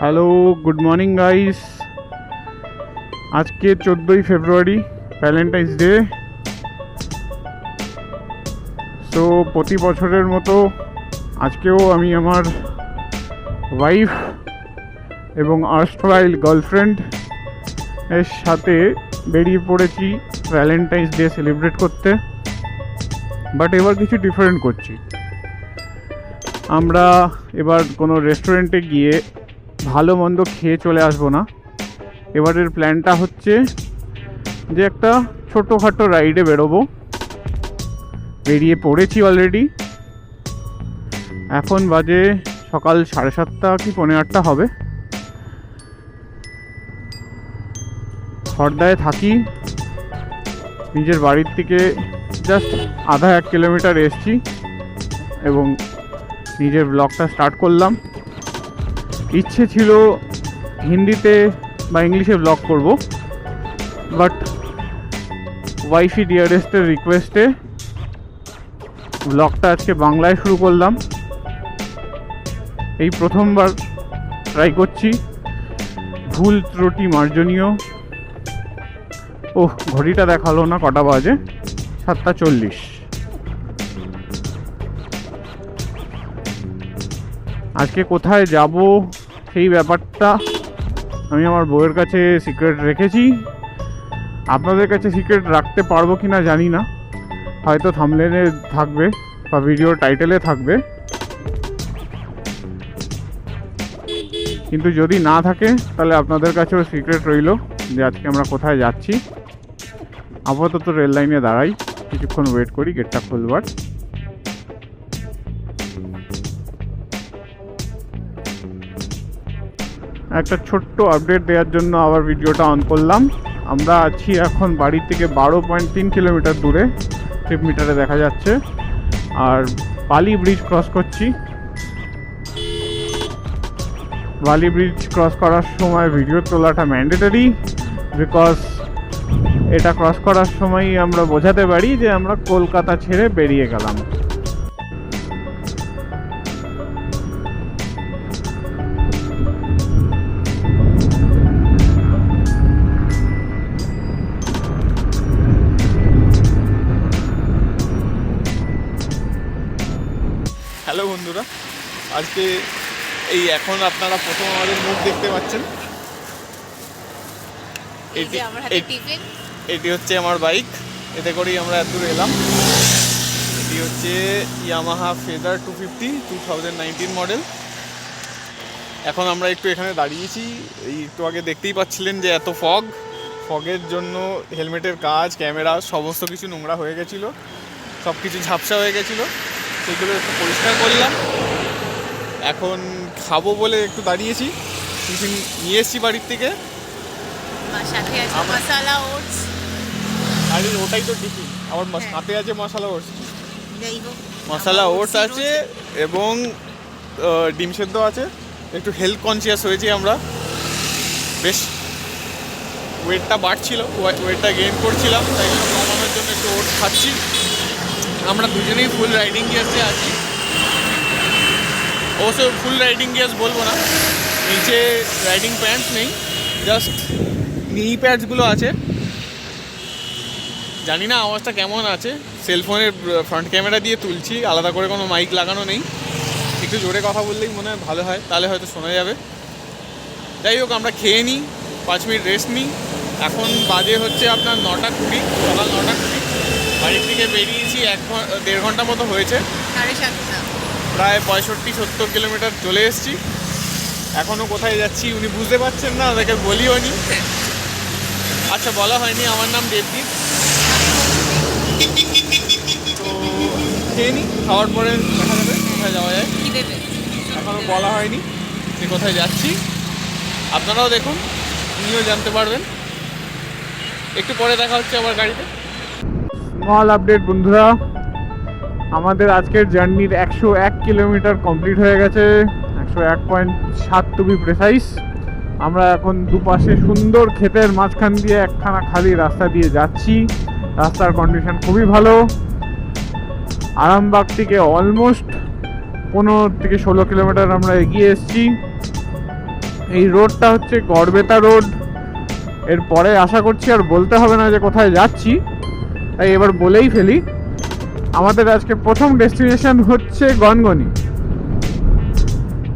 Hello, good morning guys. আজকে 14ই ফেব্রুয়ারি, Valentine's day. So প্রতি বছরের মতো আজকেও আমি আমার ওয়াইফ এবং আর্স্টওয়াইল গার্লফ্রেন্ড এর সাথে বেরিয়ে পড়েছি ভ্যালেন্টাইন্স ডে সেলিব্রেট করতে। বাট এবার কিছু ডিফারেন্ট করছি। আমরা এবার কোনো রেস্টুরেন্টে গিয়ে ভালো মন্দ খেয়ে চলে আসবো না। এবারের প্ল্যানটা হচ্ছে যে একটা ছোটোখাটো রাইডে বেরোবো। বেরিয়ে পড়েছি অলরেডি। এখন বাজে সকাল 7:30 কি 7:45 হবে। খড়দায় থাকি, নিজের বাড়ির থেকে জাস্ট আধা 1 কিলোমিটার এসছি এবং নিজের ব্লগটা স্টার্ট করলাম। ইচ্ছে ছিল হিন্দিতে বা ইংলিশে ব্লগ করব, বাট ওয়াইফি ডিয়ারেস্টের রিকোয়েস্টে ব্লগটা আজকে বাংলায় শুরু করলাম। এই প্রথমবার ট্রাই করছি, ভুল ত্রুটি মার্জনীয়। ওহ, ঘড়িটা দেখালো না কটা বাজে, 7:40। আজকে কোথায় যাব সেই ব্যাপারটা আমি আমার বউয়ের কাছে সিক্রেট রেখেছি। আপনাদের কাছে সিক্রেট রাখতে পারবো কি না জানি না, হয়তো থাম্বনেলে থাকবে বা ভিডিওর টাইটেলে থাকবে, কিন্তু যদি না থাকে তাহলে আপনাদের কাছেও সিক্রেট রইল যে আজকে আমরা কোথায় যাচ্ছি। আপাতত রেল লাইনে দাঁড়াই, কিছুক্ষণ ওয়েট করি গেটটা খুলবার। একটা ছোট্ট আপডেট দেওয়ার জন্য আবার ভিডিওটা অন করলাম। আমরা আছি এখন বাড়ি থেকে 12.3 কিলোমিটার দূরে, ট্রিপ মিটারে দেখা যাচ্ছে। আর বালি ব্রিজ ক্রস করছি। বালি ব্রিজ ক্রস করার সময় ভিডিও তোলাটা ম্যান্ডেটরি, বিকজ এটা ক্রস করার সময় আমরা বোঝাতে পারি যে আমরা কলকাতা ছেড়ে বেরিয়ে গেলাম। হ্যালো বন্ধুরা, আজকে এই এখন আপনারা প্রথম আমাদের মুখ দেখতে পাচ্ছেন। এটি হচ্ছে আমার বাইক, এতে করেই আমরা এত দূর এলাম। এটি হচ্ছে ইয়ামাহা ফেজার 250 2019 মডেল। এখন আমরা একটু এখানে দাঁড়িয়েছি। এই একটু আগে দেখতেই পাচ্ছিলেন যে এত ফগের জন্য হেলমেটের কাজ, ক্যামেরা সমস্ত কিছু নোংরা হয়ে গেছিলো, সব কিছু ঝাপসা হয়ে গেছিলো। সেগুলো একটু পরিষ্কার করলাম। এখন খাবো বলে একটু দাঁড়িয়েছি। টিফিন নিয়ে এসেছি বাড়ির থেকে। আরে ওটাই তো টিফিন, আমার সাথে আছে মশলা ওটস। মশলা ওটস আছে এবং ডিম সেদ্ধ আছে। একটু হেলথ কনসিয়াস হয়েছি আমরা, বেশ ওয়েটটা বাড়ছিল, ওয়েটটা গেইন করছিলাম, তাই জন্য কমানোর জন্য একটু ওটস খাচ্ছি। আমরা দুজনেই ফুল রাইডিং গিয়ার্সে আছি। অবশ্য ফুল রাইডিং গিয়ার্স বলবো না, নিচে রাইডিং প্যান্টস নেই, জাস্ট নি প্যাডসগুলো আছে। জানি না আওয়াজটা কেমন আছে, সেলফোনের ফ্রন্ট ক্যামেরা দিয়ে তুলছি, আলাদা করে কোনো মাইক লাগানো নেই। একটু জোরে কথা বললেই মনে হয় ভালো হয়, তাহলে হয়তো শোনা যাবে। যাই হোক, আমরা খেয়ে নিই, 5 মিনিট রেস্ট নিই। এখন বাজে হচ্ছে আপনার 9:20, সকাল 9:20। বাড়ির থেকে বেরিয়েছি 1.5 ঘন্টা মতো হয়েছে, প্রায় 65-70 কিলোমিটার চলে এসেছি। এখনও কোথায় যাচ্ছি উনি বুঝতে পারছেন না, ওদেরকে বলিও নি। আচ্ছা, বলা হয়নি আমার নাম দেবদীপ। তো খেয়ে নিই, খাওয়ার পরে দেখা যাবে কোথায় যাওয়া যায়। এখনও বলা হয়নি যে কোথায় যাচ্ছি। আপনারাও দেখুন, উনিও জানতে পারবেন। একটু পরে দেখা হচ্ছে আবার গাড়িতে। স্মল আপডেট বন্ধুরা, আমাদের আজকের জার্নির 101 কিলোমিটার কমপ্লিট হয়ে গেছে, 101.7 টু বি প্রেসাইজ। আমরা এখন দুপাশে সুন্দর ক্ষেতের মাঝখান দিয়ে একখানা খালি রাস্তা দিয়ে যাচ্ছি। রাস্তার কন্ডিশন খুবই ভালো। আরামবাগ থেকে অলমোস্ট 15 থেকে 16 কিলোমিটার আমরা এগিয়ে এসেছি। এই রোডটা হচ্ছে গড়বেতা রোড। এরপরে আশা করছি আর বলতে হবে না যে কোথায় যাচ্ছি, তাই এবার বলেই ফেলি। আমাদের আজকে প্রথম ডেস্টিনেশন হচ্ছে গনগনি।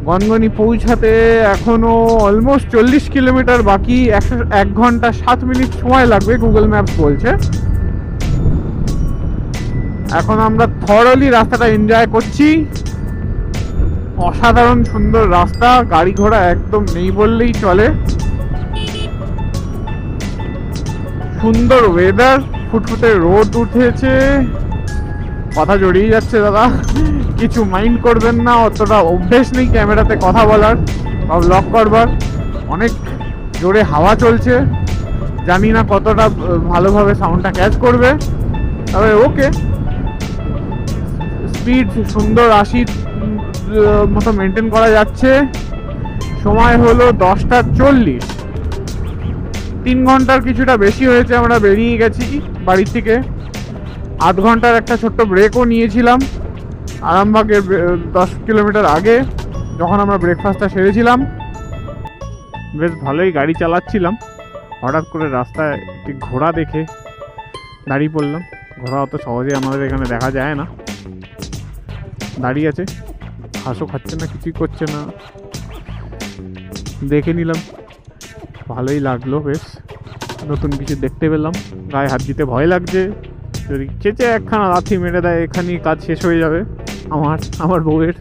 গনগনি পৌঁছাতে এখনো অলমোস্ট 40 কিলোমিটার বাকি। 1 ঘন্টা 7 মিনিট সময় লাগবে গুগল ম্যাপস বলছে। এখন আমরা থরলি রাস্তাটা এনজয় করছি। অসাধারণ সুন্দর রাস্তা, গাড়ি ঘোড়া একদম নেই বললেই চলে। সুন্দর ওয়েদার, ফুটফুটে রোদ উঠেছে। কথা জড়িয়ে যাচ্ছে দাদা, কিছু মাইন্ড করবেন না, অতটা অভ্যেস নেই ক্যামেরাতে কথা বলার বা ব্লগ করবার। অনেক জোরে হাওয়া চলছে, জানি না কতটা ভালোভাবে সাউন্ডটা ক্যাচ করবে, তবে ওকে। স্পিড সুন্দর 80 মতো মেনটেন করা যাচ্ছে। সময় হলো 10:40। 3 ঘন্টার কিছুটা বেশি হয়েছে আমরা বেরিয়ে গেছি বাড়ির থেকে। 8 ঘন্টার একটা ছোট্ট ব্রেকও নিয়েছিলাম আরামবাগের 10 কিলোমিটার আগে, যখন আমরা ব্রেকফাস্টটা সেরেছিলাম। বেশ ভালোই গাড়ি চালাচ্ছিলাম, হঠাৎ করে রাস্তায় একটি ঘোড়া দেখে দাঁড়িয়ে পড়লাম। ঘোড়া অত সহজে আমাদের এখানে দেখা যায় না। দাঁড়িয়ে আছে, ঘাসও খাচ্ছে না, কিছুই করছে না। দেখে নিলাম, ভালোই লাগলো। বেশ নতুন কিছু দেখতে পেলাম। গায়ে হাত দিতে ভয় লাগছে, যদি চেঁচে একখানা লাথি মেরে দেয় এখানেই কাজ শেষ হয়ে যাবে। আমার বউয়ের,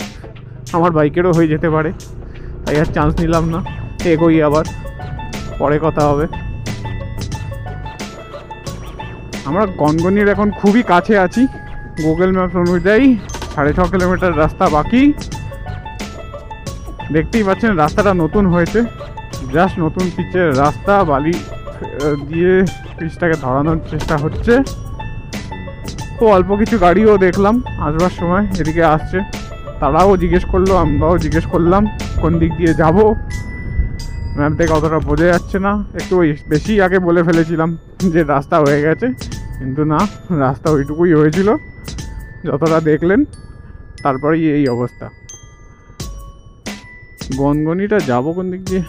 আমার বাইকেরও হয়ে যেতে পারে, তাই আর চান্স নিলাম না। এগোই, আবার পরে কথা হবে। আমরা গনগনির এখন খুবই কাছে আছি গুগল ম্যাপস অনুযায়ী। 6.5 কিলোমিটার রাস্তা বাকি। দেখতেই পাচ্ছেন রাস্তাটা নতুন হয়েছে, জাস্ট নতুন পিচের রাস্তা। বালি দিয়ে পিচটাকে ধরানোর চেষ্টা হচ্ছে। খুব অল্প কিছু গাড়িও দেখলাম আসবার সময় এদিকে আসছে, তারাও জিজ্ঞেস করলো, আমরাও জিজ্ঞেস করলাম কোন দিক দিয়ে যাব। ম্যাপ দেখে অতটা বোঝা যাচ্ছে না, একটু বেশি আগে বলে ফেলেছিলাম যে রাস্তা হয়ে গেছে, কিন্তু না, রাস্তা ওইটুকুই হয়েছিল যতটা দেখলেন। তারপরেই এই অবস্থা। গনগনিটা যাবো কোন দিক দিয়ে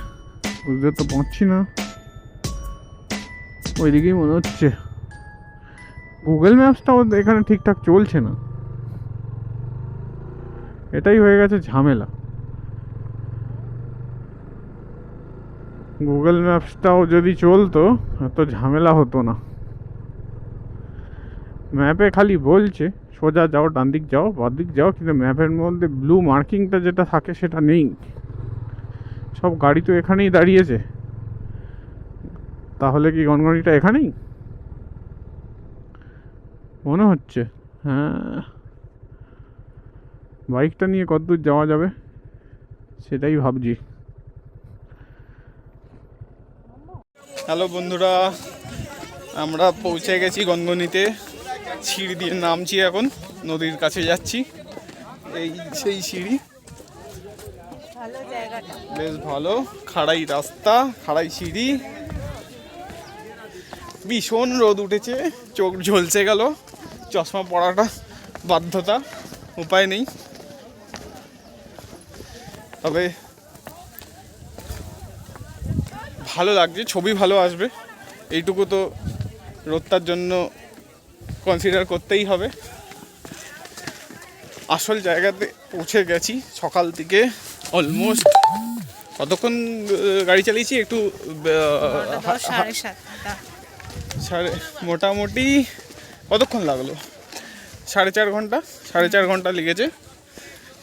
বুঝতে তো পারছি না, ওই দিকেই মনে হচ্ছে। গুগল ম্যাপসটাও এখানে ঠিকঠাক চলছে না, এটাই হয়ে গেছে ঝামেলা। গুগল ম্যাপসটাও যদি চলতো এত ঝামেলা হতো না। ম্যাপে খালি বলছে সোজা যাও, ডান দিক যাও, বাঁ দিক যাও, কিন্তু ম্যাপের মধ্যে ব্লু মার্কিংটা যেটা থাকে সেটা নেই। সব গাড়ি তো এখানেই দাঁড়িয়েছে, তাহলে কি গনগনিটা এখানেই মনে হচ্ছে। হ্যাঁ, বাইকটা নিয়ে কতদূর যাওয়া যাবে সেটাই ভাবছি। হ্যালো বন্ধুরা, আমরা পৌঁছে গেছি গনগনিতে। সিঁড়ি দিয়ে নামছি, এখন নদীর কাছে যাচ্ছি। এই সেই সিঁড়ি, বেশ ভালো। খাড়াই রাস্তা, খাড়াই সিঁড়ি, ভীষণ রোদ উঠেছে, চোখ ঝলসে গেল। চশমা পরাটা বাধ্যতা, উপায় নেই। তবে ভালো লাগছে, ছবি ভালো আসবে, এইটুকু তো রোদটার জন্য কনসিডার করতেই হবে। আসল জায়গাতে পৌঁছে গেছি সকাল থেকে। অলমোস্ট কতক্ষণ গাড়ি চালিয়েছি একটু, মোটামুটি কতক্ষণ লাগলো? 4.5 ঘন্টা, 4.5 ঘন্টা লেগেছে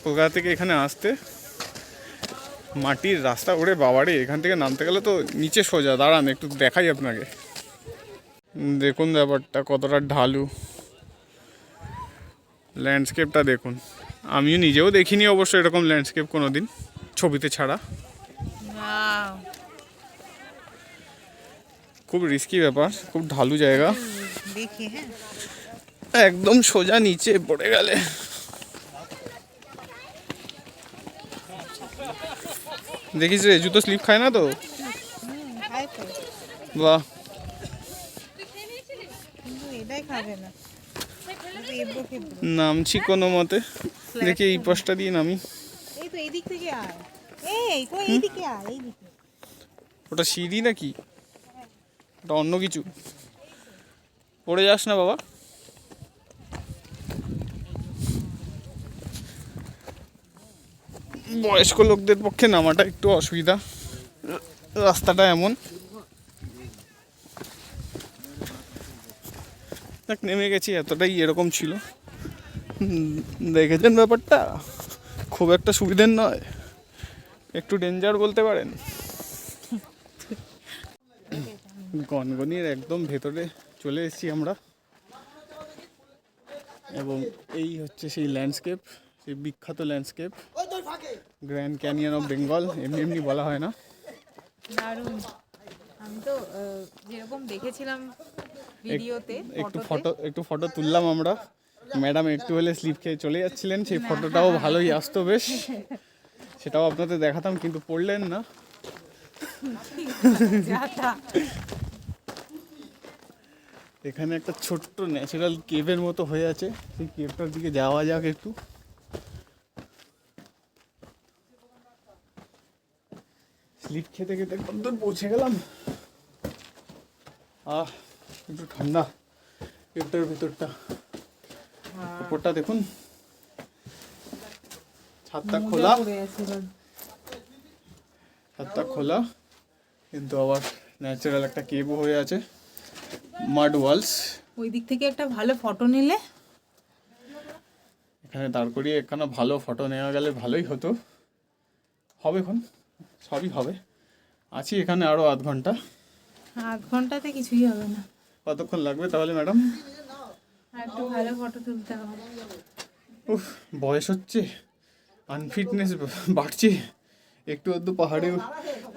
কলকাতা থেকে এখানে আসতে। মাটির রাস্তা, ওরে বাবারে, এখান থেকে নামতে গেলে তো নিচে সোজা। দাঁড়ান একটু দেখাই আপনাকে, দেখুন ব্যাপারটা কতটা ঢালু। ল্যান্ডস্কেপটা দেখুন, আমি নিজেও দেখিনি অবশ্য এরকম ল্যান্ডস্কেপ কোনো দিন, ছবিতে ছাড়া। খুব রিস্কি ব্যাপার, খুব ঢালু জায়গা, একদম সোজা নিচে পড়ে গেলে। দেখিস রে, জুতো স্লিপ খায় না তো? বাহ, নামছি কোনো মতে, দেখি এই পাশটা দিয়ে নামি। ওটা সিঁড়ি নাকি? ওটা অন্য কিছু। পড়ে যাস না বাবা। বয়স্ক লোকদের পক্ষে নামাটা একটু অসুবিধা, রাস্তাটা এমন। দেখ নেমে গেছি, এতটাই এরকম ছিল। দেখেছেন ব্যাপারটা, খুব একটা সুবিধের নয়, একটু ডেঞ্জার বলতে পারেন। গনগনির একদম ভেতরে চলে এসেছি আমরা, এবং এই হচ্ছে সেই ল্যান্ডস্কেপ, সেই বিখ্যাত landscape grand canyon of Bengal. এমনি এমনি বলা হয় না। দারুণ। আমি তো যেরকম দেখেছিলাম ভিডিওতে, একটু ফটো তুললাম আমরা। ম্যাডাম একটু হলে স্লিপ খেয়ে চলে যাচ্ছিলেন, সেই ফটোটাও ভালোই আসতো বেশ, সেটাও আপনাদের দেখাতাম, কিন্তু পড়লেন না। এখানে একটা ছোট্ট ন্যাচারাল কেভের মতো হয়ে আছে, সেই কেভটার দিকে যাওয়া যাক একটু। স্লিপ খেতে খেতে কতদূর পৌঁছে গেলাম। একটু ঠান্ডা কেভটার ভিতরটা। উপরটা দেখুন, ছাদটা খোলা, কিন্তু আবার ন্যাচারাল একটা কেভ হয়ে আছে, মাড ওয়ালস। ওই দিক থেকে একটা ভালো ফটো নিলে, এখানে দাঁড় করিয়ে একখানা ভালো ফটো নেওয়া গেলে ভালোই হতো। হবে, এখন সবই হবে। আছি এখানে আরও আধ ঘন্টা। আধ ঘন্টাতে কিছুই হবে না। কতক্ষণ লাগবে তাহলে ম্যাডাম? একটু ভালো ফটো তুলতে হবে। উফ, বয়স হচ্ছে, আনফিটনেস বাড়ছে একটু আধটু।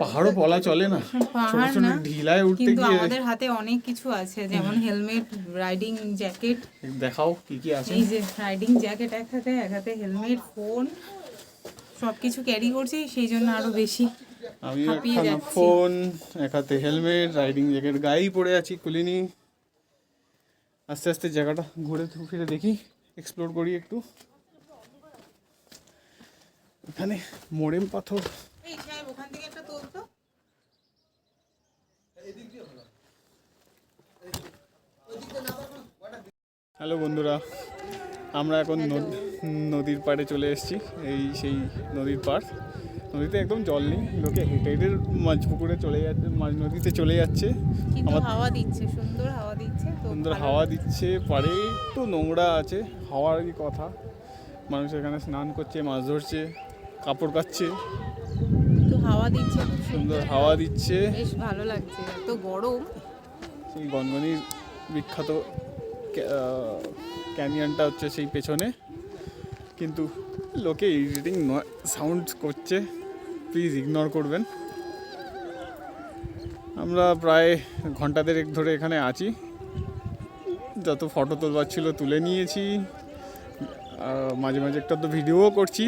পাহাড়ও বলা চলে না, ছোট ছোট ঢিলায় উঠতে গিয়ে। আমাদের হাতে অনেক কিছু আছে, যেমন হেলমেট, রাইডিং জ্যাকেট। দেখাও কি কি আছে। এই যে রাইডিং জ্যাকেট এক হাতে হেলমেট, ফোন, সবকিছু ক্যারি করছি, সেই জন্য আরো বেশি আমি একখানা ফোন, এক হাতে হেলমেট, রাইডিং জ্যাকেট গায়েই পড়ে আছি, খুলিনি। আস্তে আস্তে জায়গাটা ঘুরে ফিরে দেখি, এক্সপ্লোর করি একটু। এখানে মোড়েম পাথর। হ্যালো বন্ধুরা, আমরা এখন নদীর পাড়ে চলে এসেছি। এই সেই নদীর পাড়। নদীতে একদম জল নেই, লোকে হেঁটে হেঁটে মাছ পুকুরে চলে যাচ্ছে, মাছ নদীতে চলে যাচ্ছে। আমার হাওয়া দিচ্ছে, সুন্দর হাওয়া দিচ্ছে, সুন্দর হাওয়া দিচ্ছে। পাড়ে একটু নোংরা আছে, হাওয়ারই কথা। মানুষ এখানে স্নান করছে, মাছ ধরছে, কাপড় কাচ্ছে, হাওয়া দিচ্ছে, সুন্দর হাওয়া দিচ্ছে, বেশ ভালো লাগছে। এত গরম। সেই গনগনির বিখ্যাত ক্যানিয়নটা হচ্ছে সেই পেছনে, কিন্তু লোকে ইরিটেটিং সাউন্ড করছে, প্লিজ ইগনোর করবেন। আমরা প্রায় ঘন্টা দেড়েক ধরে এখানে আছি, যত ফটো তোলবার ছিল তুলে নিয়েছি, মাঝে মাঝে একটা তো ভিডিওও করছি।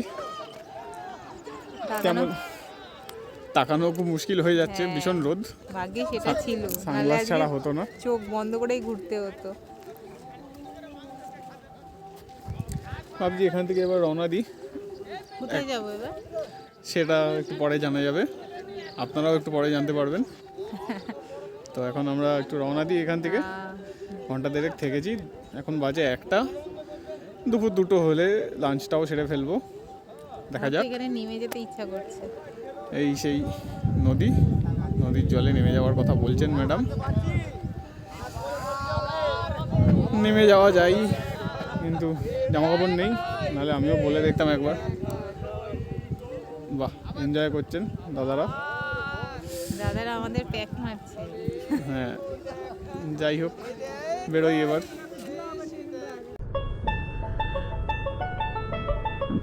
কেমন তাকানো খুব মুশকিল হয়ে যাচ্ছে, ভীষণ রোদ। ভাগ্যে সেটা ছিল, সানগ্লাস ছাড়া হতো না, চোখ বন্ধ করেই ঘুরতে হতো। ভাবছি এখান থেকে এবার রওনা দিই। কোথায় যাবো এবার সেটা একটু পরে জানা যাবে, আপনারাও একটু পরে জানতে পারবেন। তো এখন আমরা একটু রওনা দিই এখান থেকে। ঘন্টা দেড়েক থেকেছি, এখন বাজে 1টা। দুপুর 2টো হলে লাঞ্চটাও সেরে ফেলবো, দেখা যাক। এখানে নেমে যেতে ইচ্ছা করছে। এই সেই নদীর জলে নেমে যাওয়ার কথা বলছেন ম্যাডাম। নেমে যাওয়া যায়, কিন্তু জামা কাপড় নেই, নাহলে আমিও বলে দেখতাম একবার। বাহ, এনজয় করছেন দাদারা আমাদের প্যাক মারছে। হ্যাঁ, যাই হোক, বেরোই এবার।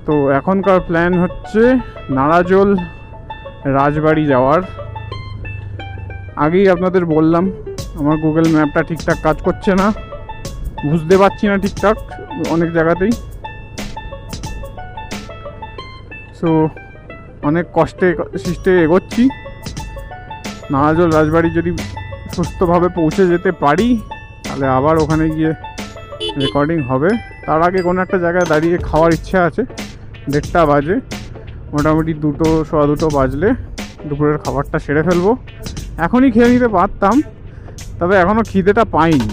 তো এখনকার প্ল্যান হচ্ছে নারাজোল রাজবাড়ি যাওয়ার। আগেই আপনাদের বললাম, আমার গুগল ম্যাপটা ঠিকঠাক কাজ করছে না, বুঝতে পারছি না ঠিকঠাক অনেক জায়গাতেই। সো অনেক কষ্টে সৃষ্টে এগোচ্ছি। নারাজোল রাজবাড়ি যদি সুস্থভাবে পৌঁছে যেতে পারি, তাহলে আবার ওখানে গিয়ে রেকর্ডিং হবে। তার আগে কোনো একটা জায়গায় দাঁড়িয়ে খাওয়ার ইচ্ছা আছে। 1:30 বাজে, মোটামুটি 2টো, 2:15 বাজলে দুপুরের খাবারটা সেরে ফেলবো। এখনই খেয়ে নিতে পারতাম, তবে এখনও খিদেটা পাইনি।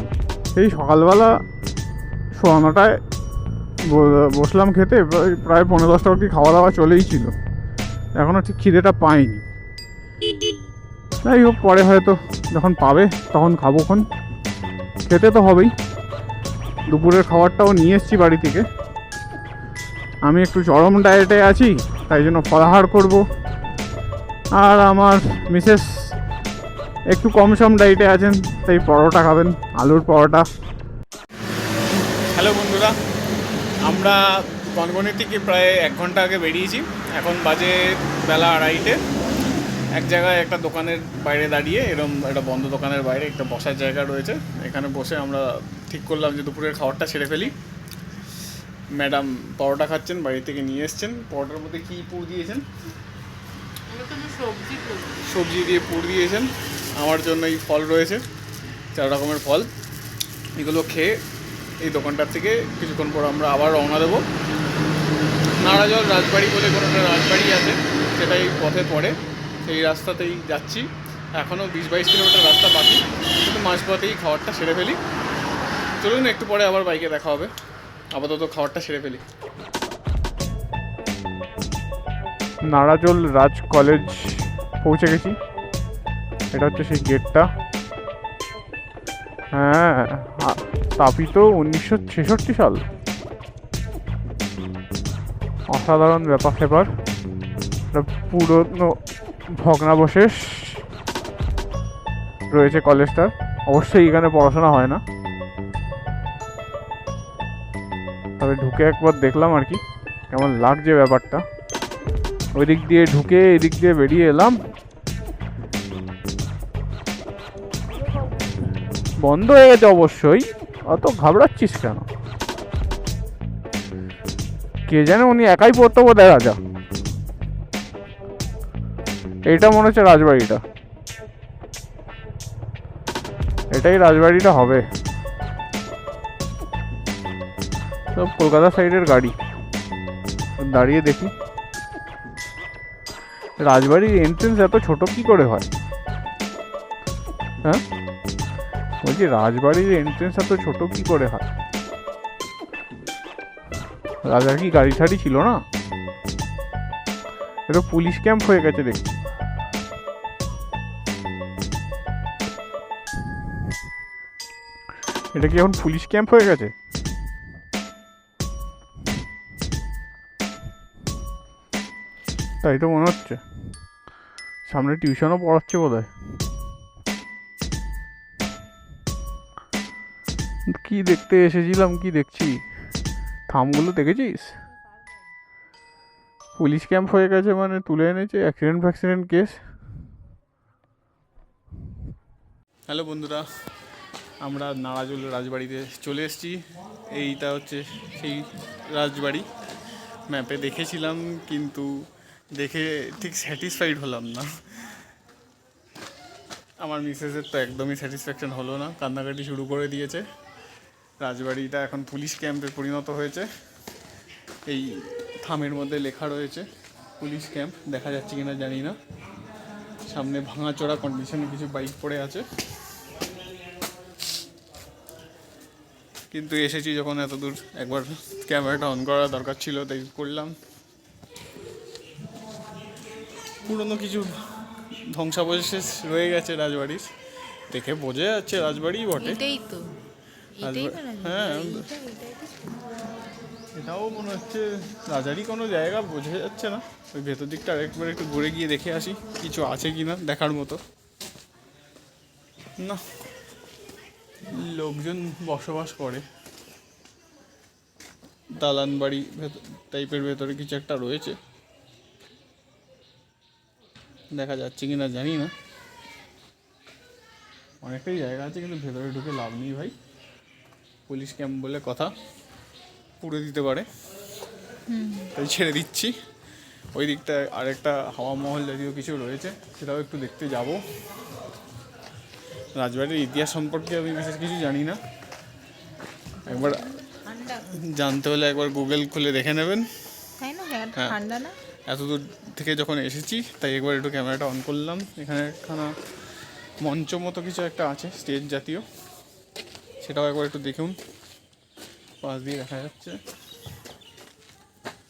সেই সকালবেলা 9:15টায় বসলাম খেতে, প্রায় 10:15 অবধি খাওয়া দাওয়া চলেই ছিল, এখনও ঠিক খিদেটা পাইনি। যাই হোক, পরে হয়তো যখন পাবে তখন খাবোক্ষণ, খেতে তো হবেই। দুপুরের খাবারটাও নিয়ে এসেছি বাড়ি থেকে। আমি একটু চরম ডায়েটে আছি, তাই জন্য ফলাহার করব, আর আমার মিসেস একটু কম সম ডায়েটে আছেন, তাই পরোটা খাবেন, আলুর পরোটা। হ্যালো বন্ধুরা, আমরা গনগনি থেকে প্রায় 1 ঘন্টা আগে বেরিয়েছি। এখন বাজে বেলা 2:30। এক জায়গায় একটা দোকানের বাইরে দাঁড়িয়ে, এরকম একটা বন্ধ দোকানের বাইরে একটা বসার জায়গা রয়েছে, এখানে বসে আমরা ঠিক করলাম যে দুপুরের খাবারটা সেরে ফেলি। ম্যাডাম পরোটা খাচ্ছেন, বাড়ি থেকে নিয়ে এসছেন। পরোটার মধ্যে কী পুর দিয়েছেন? সবজি দিয়ে পুর দিয়েছেন। আমার জন্য এই ফল রয়েছে, 4 রকমের ফল। এগুলো খেয়ে এই দোকানটার থেকে কিছুক্ষণ পর আমরা আবার রওনা দেবো। নাড়াজল রাজবাড়ি বলে কোনো একটা রাজবাড়ি আছে, সেটাই পথে পড়ে, সেই রাস্তাতেই যাচ্ছি। এখনও 20-22 কিলোমিটার রাস্তা বাকি, কিন্তু মাঝপথেই খাবারটা সেরে ফেলি। চলুন, একটু পরে আবার বাইকে দেখা হবে, আপাতত খাবারটা সেরে ফেলি। নাড়াজোল রাজ কলেজ পৌঁছে গেছি, এটা হচ্ছে সেই গেটটা। হ্যাঁ, স্থাপিত 1966 সাল। অসাধারণ ব্যাপার স্যাপার, পুরনো ভগ্নাবশেষ রয়েছে কলেজটার। অবশ্যই এখানে পড়াশোনা হয় না, তবে ঢুকে একবার দেখলাম আর কি কেমন লাগছে ব্যাপারটা। ওই দিক দিয়ে ঢুকে এদিক দিয়ে বেরিয়ে এলাম। বন্ধ হয়ে গেছে অবশ্যই, অত ঘাবড়াচ্ছিস কেন? কে জানে উনি একাই পড়তো বোধহয় রাজা। এইটা মনে হচ্ছে রাজবাড়িটা, এটাই রাজবাড়িটা হবে। সব কলকাতা সাইডের গাড়ি, দাঁড়িয়ে দেখি। রাজবাড়ির এন্ট্রেন্স এত ছোট কি করে হয়? হ্যাঁ বলছি, রাজবাড়ির এন্ট্রেন্স এত ছোট কি করে হয়? রাজার কি গাড়ি ঠাড়ি ছিল না? এটা পুলিশ ক্যাম্প হয়ে গেছে দেখছি। এটা কি এখন পুলিশ ক্যাম্প হয়ে গেছে? তাই তো মনে হচ্ছে। সামনে টিউশনও পড়াচ্ছে বোধহয়। কি দেখতে এসেছিলাম, কি দেখছি? থামগুলো দেখেছিস? পুলিশ ক্যাম্প হয়ে গেছে মানে তুলে এনেছে অ্যাক্সিডেন্ট কেস। হ্যালো বন্ধুরা, আমরা নাড়াজোল রাজবাড়িতে চলে এসেছি। এইটা হচ্ছে সেই রাজবাড়ি। ম্যাপে দেখেছিলাম, কিন্তু দেখে ঠিক স্যাটিসফাইড হলাম না। আমার মিসেসের তো একদমই স্যাটিসফ্যাকশন হলো না, কান্নাকাটি শুরু করে দিয়েছে। রাজবাড়িটা এখন পুলিশ ক্যাম্পে পরিণত হয়েছে। এই থামের মধ্যে লেখা রয়েছে পুলিশ ক্যাম্প, দেখা যাচ্ছে কিনা জানি না। সামনে ভাঙাচোরা কন্ডিশনে কিছু বাইক পড়ে আছে, কিন্তু এসেছি যখন এত দূর, একবার ক্যামেরাটা অন করা দরকার ছিল, তাই করলাম। পুরনো কিছু ধ্বংসাবশেষ রয়ে গেছে রাজবাড়ির, দেখে বোঝা যাচ্ছে রাজবাড়ি বটে। হ্যাঁ, এটাও মনে হচ্ছে রাজারই কোনো জায়গা, বোঝা যাচ্ছে না। ওই ভেতর দিকটা আরেকবার একটু ঘুরে গিয়ে দেখে আসি কিছু আছে কি না দেখার মতো। না, লোকজন বসবাস করে, দালান বাড়ি টাইপের ভেতরে কিছু একটা রয়েছে, দেখা যাচ্ছে কিনা জানি না। অনেকটাই জায়গা আছে, কিন্তু ভেতরে ঢুকে লাভ নেই ভাই, পুলিশ ক্যাম্প বলে কথা, পুড়ে দিতে পারে, তাই ছেড়ে দিচ্ছি। ওই দিকটা আরেকটা হাওয়া মহল জাতীয় কিছু রয়েছে, সেটাও একটু দেখতে যাব। রাজবাড়ির ইতিহাস সম্পর্কে আমি বিশেষ কিছু জানি না, একবার জানতে হলে একবার গুগল খুলে দেখে নেবেন। হ্যাঁ, এত দূর থেকে যখন এসেছি তাই একবার একটু ক্যামেরাটা অন করলাম। এখানে একখানা মঞ্চ মতো কিছু একটা আছে, স্টেজ জাতীয়, সেটাও একবার একটু দেখুন, পাশ দিয়ে দেখা যাচ্ছে।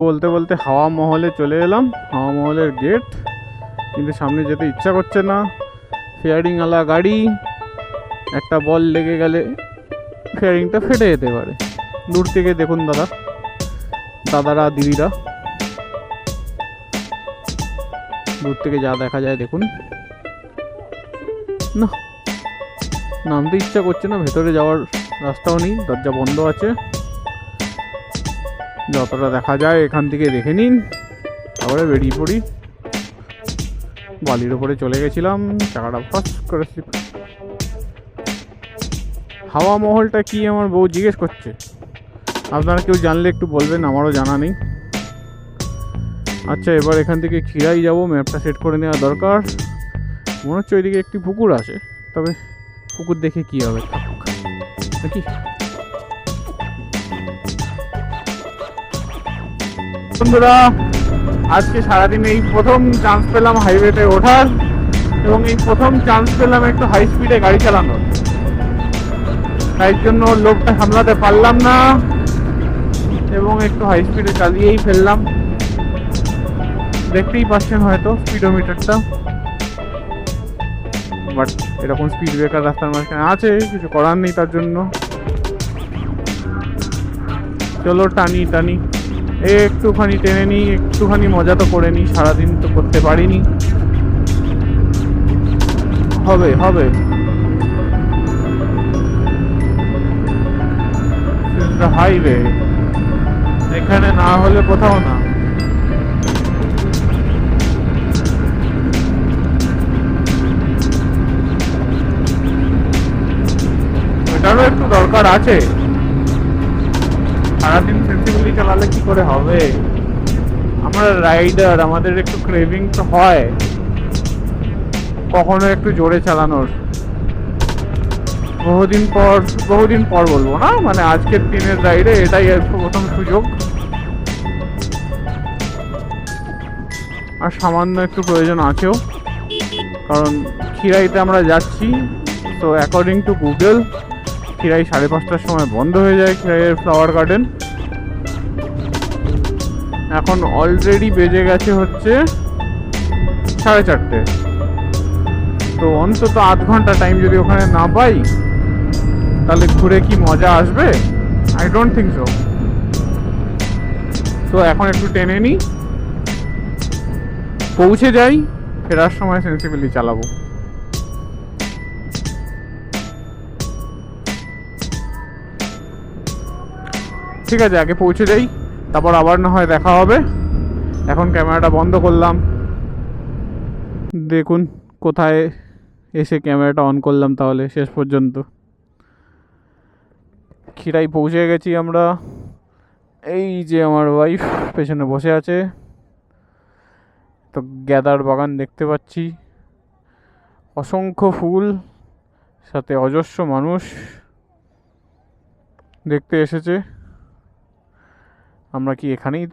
বলতে বলতে হাওয়া মহলে চলে এলাম, হাওয়া মহলের গেট, কিন্তু সামনে যেতে ইচ্ছা করছে না। ফেয়ারিংওয়ালা গাড়ি, একটা বল লেগে গেলে ফেয়ারিংটা ফেটে যেতে পারে। দূর থেকে দেখুন দাদারা দিদিরা, দূর থেকে যা দেখা যায় দেখুন। না, নামতে ইচ্ছা করছে না, ভেতরে যাওয়ার রাস্তাও নেই, দরজা বন্ধ আছে। যতটা দেখা যায় এখান থেকে দেখে নিন, তারপরে বেরিয়ে পড়ি। বালির ওপরে চলে গেছিলাম, চাকাটা ফাঁস করে slip। হাওয়া মহলটা কি আমার বউ জিজ্ঞেস করছে, আপনারা কেউ জানলে একটু বলবেন, আমারও জানা নেই। আচ্ছা, এবার এখান থেকে খিরাই যাব, ম্যাপটা সেট করে নেওয়া দরকার। মনে হচ্ছে ওইদিকে একটি পুকুর আছে, তবে পুকুর দেখে কি হবে, নাকি? বন্ধুরা, আজকে সারাদিন এই প্রথম চান্স পেলাম হাইওয়েতে ওঠার, এবং এই প্রথম চান্স পেলাম একটু হাই স্পিডে গাড়ি চালানোর। তাই জন্য লোকটা সামলাতে পারলাম না এবং একটু হাই স্পিডে চালিয়েই ফেললাম। দেখতেই পাচ্ছেন হয়তো স্পিডোমিটারটা, বাট এরকম স্পিড ব্রেকার রাস্তার মাঝখানে আছে, কিছু করার নেই তার জন্য। চলো টানি একটুখানি টেনে নিই, একটুখানি মজা তো করে নিই, সারাদিন তো করতে পারিনি। হবে হাইওয়ে, এখানে না হলে কোথাও না। এটারও একটু দরকার আছে, সারাদিন সেন্সিবলি চালালে কি করে হবে? আমরা রাইডার, আমাদের একটু ক্রেভিং তো হয় কখনো একটু জোরে চালানোর। বহুদিন পর বলবো না, মানে আজকের দিনের রাইডে এটাই প্রথম সুযোগ। আর সামান্য একটু প্রয়োজন আছেও, কারণ খিরাইতে আমরা যাচ্ছি। তো অ্যাকর্ডিং টু গুগল, খিরাই 5:30টার সময় বন্ধ হয়ে যায়, খিরাইয়ের ফ্লাওয়ার গার্ডেন। এখন অলরেডি বেজে গেছে হচ্ছে 4:30। তো অন্তত আধ ঘন্টা টাইম যদি ওখানে না পাই, তাহলে ঘুরে কি মজা আসবে? I don't think so. তো এখন একটু টেনে নিই, পৌঁছে যাই, ফেরার সময় সেন্সিবলি চালাবো। ঠিক আছে, আগে পৌঁছে যাই, তারপর আবার না হয় দেখা হবে। এখন ক্যামেরাটা বন্ধ করলাম। দেখুন কোথায় এসে ক্যামেরাটা অন করলাম, তাহলে শেষ পর্যন্ত খিরাই পৌঁছে গেছি আমরা। এই যে আমার ওয়াইফ পেছনে বসে আছে, তো গ্যাদার বাগান দেখতে পাচ্ছি, অসংখ্য ফুল, সাথে অজস্র মানুষ দেখতে এসেছে। আমরা কি এখানেই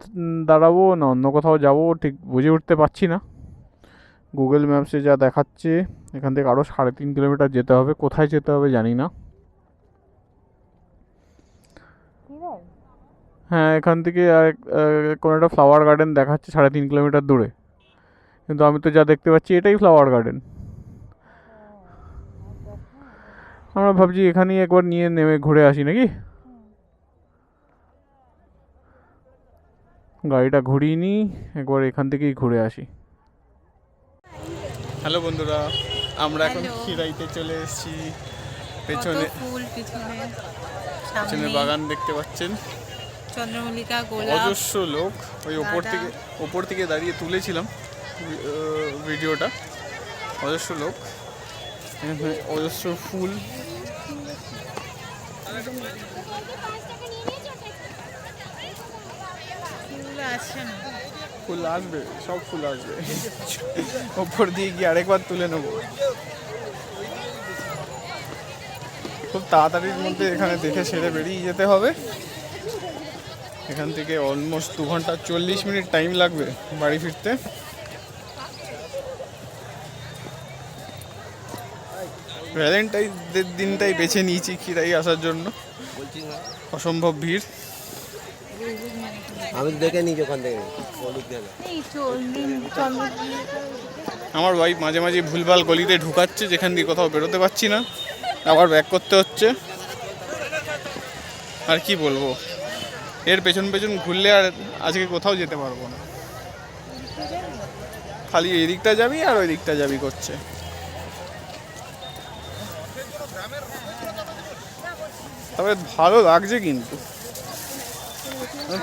দাঁড়াবো না অন্য কোথাও যাব, ঠিক বুঝে উঠতে পারছি না। গুগল ম্যাপসে যা দেখাচ্ছে, এখান থেকে আরও 3.5 কিলোমিটার যেতে হবে। কোথায় যেতে হবে জানি না। হ্যাঁ, এখান থেকে কোনো একটা ফ্লাওয়ার গার্ডেন দেখাচ্ছে 3.5 কিলোমিটার দূরে, কিন্তু আমি তো যা দেখতে পাচ্ছি এটাই ফ্লাওয়ার গার্ডেন। আমরা ভাবছি এখানেই একবার নিয়ে নেমে ঘুরে আসি নাকি। গাড়িটা ঘুরিয়ে নিই, একবার এখান থেকেই ঘুরে আসি। হ্যালো বন্ধুরা, আমরা এখন খিরাইতে চলে এসেছি। পেছনে বাগান দেখতে পাচ্ছেন, চন্দ্রমল্লিকা, গোলাপ, অজস্র লোক। ওই ওপর থেকে দাঁড়িয়ে তুলেছিলাম ভিডিওটা। অজস্র লোক, অজস্র ফুল। ফুল আসবে, সব ফুল আসবে। ওপর দিয়ে গিয়ে আরেকবার তুলে নেবো। খুব তাড়াতাড়ির মধ্যে এখানে দেখে সেরে বেরিয়ে যেতে হবে। এখান থেকে অলমোস্ট 2 ঘন্টা 40 মিনিট টাইম লাগবে বাড়ি ফিরতে। ভ্যালেন্টাইন্সদের দিনটাই বেছে নিয়েছি খিরাই আসার জন্য। অসম্ভব ভিড়। আমি দেখে নিই ওখান থেকে হলুদ গেলে। আমার ওয়াইফ মাঝে মাঝে ভুলভাল গলিতে ঢুকাচ্ছে, যেখান দিয়ে কোথাও বেরোতে পারছি না, আবার ব্যাক করতে হচ্ছে। আর কি বলবো, এর পেছন পেছন ঘুরলে আর আজকে কোথাও যেতে পারবো না, খালি এদিকটা যাবি আর ওই দিকটা যাবি করছে। তবে ভালো লাগছে কিন্তু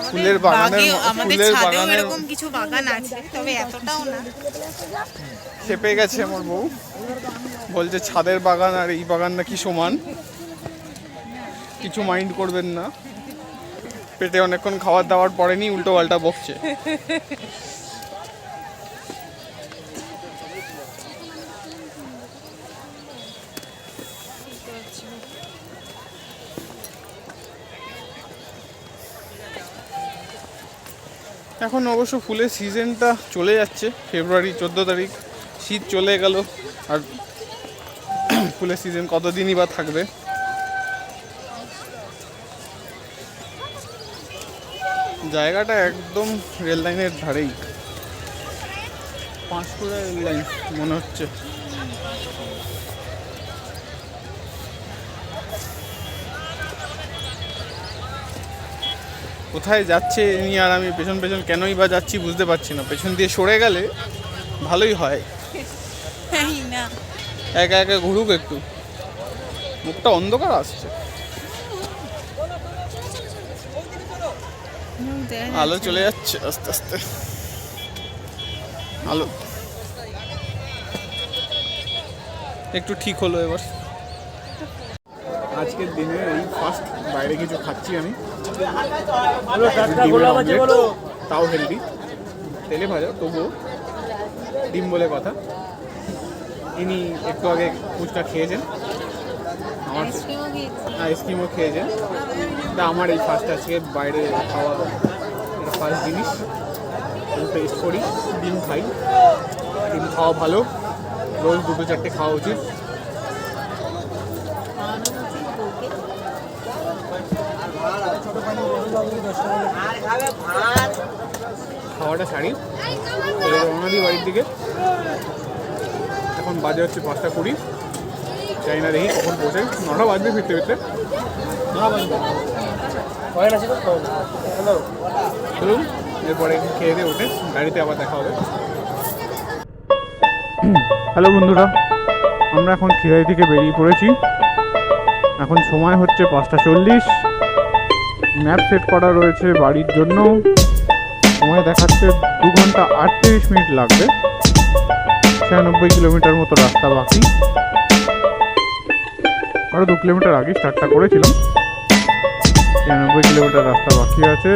ফুলের বাগানের এরকম কিছু বাগান আছে, তবে এতটাও না। খেপে গেছে আমার বউ, বলছে ছাদের বাগান আর এই বাগান নাকি সমান। কিছু মাইন্ড করবেন না, পেটে অনেকক্ষণ খাবার দাবার পড়েনি, উল্টো পাল্টা বকছে। এখন অবশ্য ফুলের সিজনটা চলে যাচ্ছে, ফেব্রুয়ারি 14 তারিখ, শীত চলে গেল, আর ফুলের সিজন কতদিনই বা থাকবে। জায়গাটা একদম রেল লাইনের ধারেই, 5 রেল লাইন মনে হচ্ছে। কোথায় যাচ্ছে এ নিয়ে আর আমি পেছন পেছন কেনই বা যাচ্ছি বুঝতে পারছি না। পেছন দিয়ে সরে গেলে ভালোই হয়, একা একা ঘুরুক একটু। মুখটা অন্ধকার আসছে, আলো চলে যাচ্ছে আস্তে আস্তে। আলো একটু ঠিক হলো এবার। আজকের দিনে এই ফার্স্ট বাইরে কিছু খাচ্ছি আমি, ডিমের অমলেট, তাও হেলদি, তেলে ভাজা তবুও ডিম বলে কথা। ইনি একটু আগে ফুচকা খেয়েছেন, আমার আইসক্রিমও খেয়েছেন। তা আমার এই ফার্স্ট আজকে বাইরে খাওয়া, এটা ফার্স্ট জিনিস। টেস্ট করি, ডিম খাই, ডিম খাওয়া ভালো, রোজ 2-4টে খাওয়া উচিত। খাওয়াটা সারি, রওনা দিই বাড়ির দিকে। এখন বাজে হচ্ছে 5টা 20, চাই না দেখি কখন পৌঁছে। 9টা বাজবে ফিরতে ফিরতে, 9টা বাজবে। চলুন এরপরে খেয়ে দিয়ে উঠে গাড়িতে আবার দেখা হবে। হ্যালো বন্ধুরা, আমরা এখন খিরাই থেকে বেরিয়ে পড়েছি। এখন সময় হচ্ছে 5টা 40। ম্যাপ সেট করা রয়েছে বাড়ির জন্য, সময় দেখাচ্ছে 2 ঘন্টা 38 মিনিট লাগবে। 96 কিলোমিটার মতো রাস্তা বাকি, আরও 2 কিলোমিটার আগে স্টার্টটা করেছিলাম। 96 কিলোমিটার রাস্তা বাকি আছে।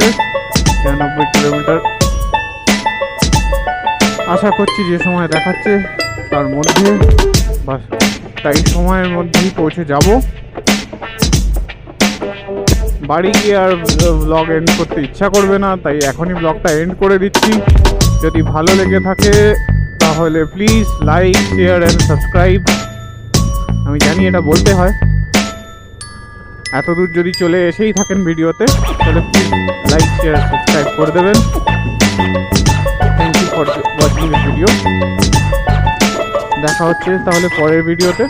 96 কিলোমিটার আশা করছি যে সময় দেখাচ্ছে তার মধ্যে, বাস তাই সময়ের মধ্যেই পৌঁছে যাব। বাড়ি গিয়ে আর ব্লগ এন্ড করতে ইচ্ছা করবে না, তাই এখনই ব্লগটা এন্ড করে দিচ্ছি। যদি ভালো লেগে থাকে তাহলে please like, share and subscribe. আমি জানি এটা বলতে হয়, এত দূর যদি চলে এসেই থাকেন ভিডিওতে, তাহলে প্লিজ লাইক, শেয়ার, সাবস্ক্রাইব করে দেবেন। Thank you for watching this video. দেখা হচ্ছে তাহলে পরের ভিডিওতে।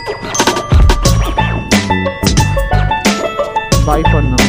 Bye for now.